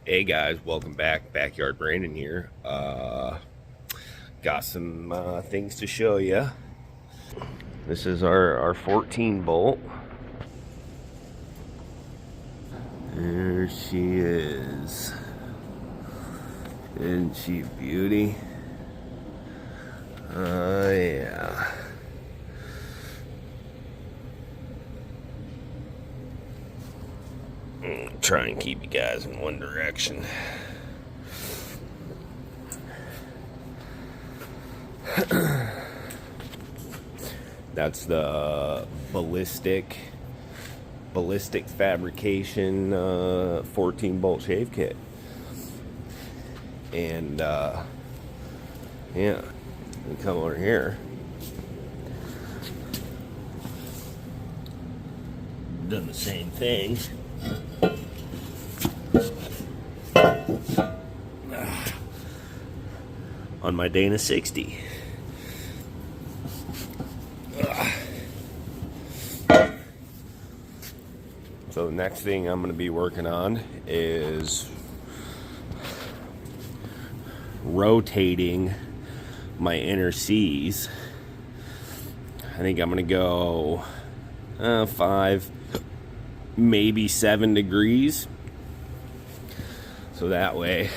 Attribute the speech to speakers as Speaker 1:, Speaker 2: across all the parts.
Speaker 1: Hey guys, welcome back. Backyard Brandon here. Got some things to show you. This is our 14 bolt. There she is. Isn't she a beauty? Yeah. Try and keep you guys in one direction. That's the ballistic fabrication 14 bolt shave kit. And yeah, we come over here. Done the same thing. On my Dana 60. So the next thing I'm going to be working on is rotating my inner C's. I think I'm going to go 5, maybe 7 degrees. So that way,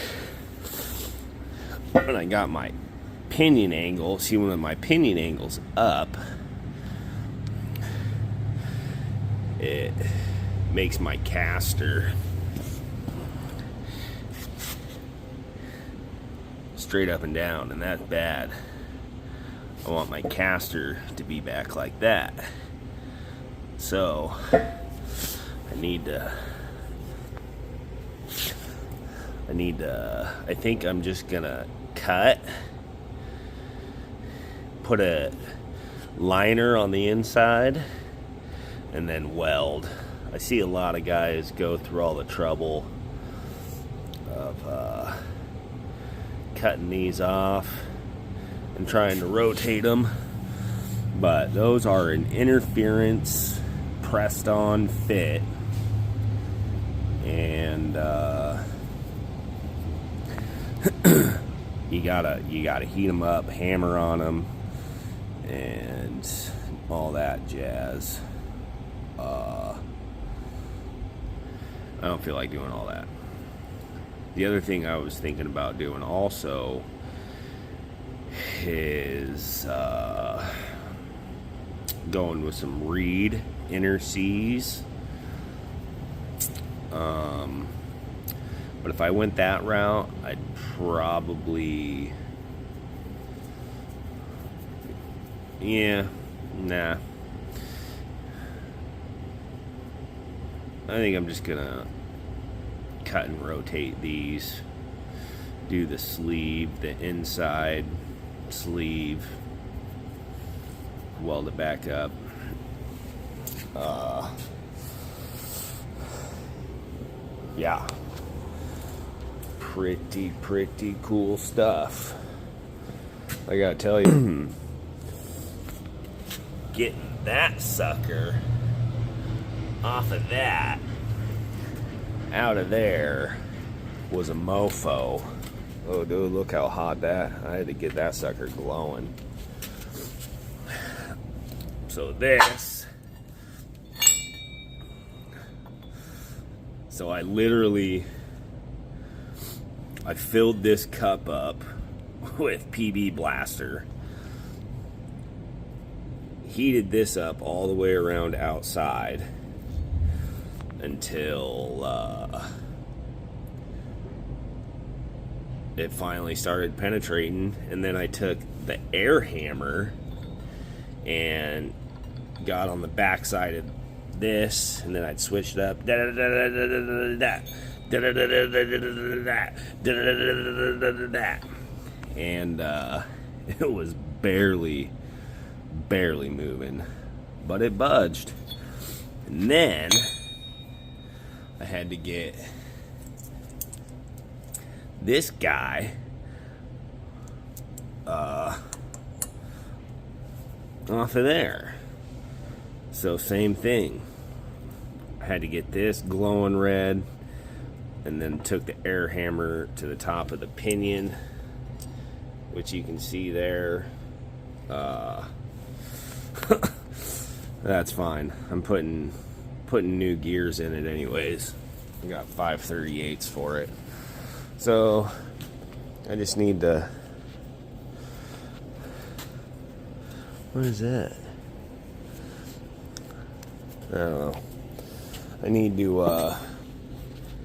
Speaker 1: when I got my pinion angle, see when my pinion angle's up, it makes my caster straight up and down, and that's bad. I want my caster to be back like that. So I think I'm just gonna cut, put a liner on the inside, and then weld. I see a lot of guys go through all the trouble of cutting these off and trying to rotate them, but those are an interference pressed on fit, and you gotta heat them up, hammer on them, and all that jazz. I don't feel like doing all that. The other thing I was thinking about doing also is going with some reed inner C's. But if I went that route, I'd probably, nah. I think I'm just gonna cut and rotate these, do the sleeve, the inside sleeve, weld it back up. Yeah, pretty cool stuff, I gotta tell you. Getting that sucker off of that out of there was a mofo. Oh dude, look how hot that, I had to get that sucker glowing. So I filled this cup up with PB Blaster, heated this up all the way around outside until it finally started penetrating, and then I took the air hammer and got on the back side of this, and then I'd switched up, and it was barely moving, but it budged. And then I had to get this guy off of there. So same thing, I had to get this glowing red, and then took the air hammer to the top of the pinion, which you can see there. That's fine. I'm putting new gears in it anyways. I got 5/38 for it, so I just need to. What is that? I don't know. I need to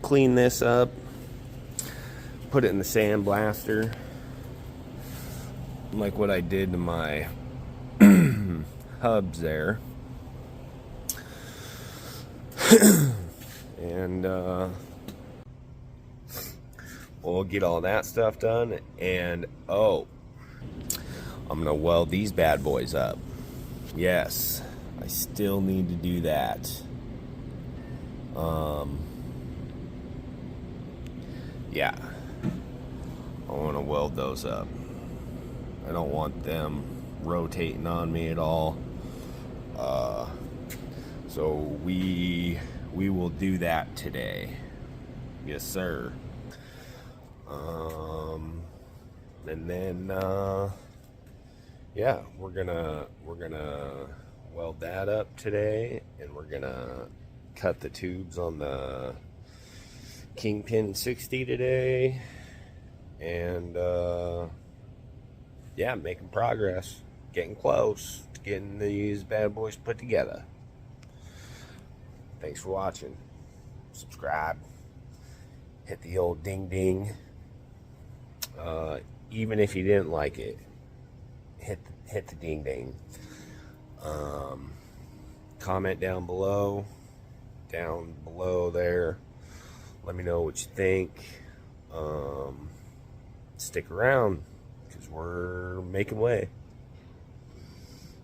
Speaker 1: clean this up, put it in the sandblaster, like what I did to my hubs there. And we'll get all that stuff done. And oh, I'm gonna weld these bad boys up. Yes, I still need to do that. Yeah, I want to weld those up. I don't want them rotating on me at all. So we will do that today. Yes, sir. And then yeah, we're gonna weld that up today, and we're gonna cut the tubes on the Kingpin 60 today, and yeah, making progress, getting close to getting these bad boys put together. Thanks for watching. Subscribe, hit the old ding ding. Even if you didn't like it, hit the ding ding. Comment down below there. Let me know what you think. Stick around, because we're making way.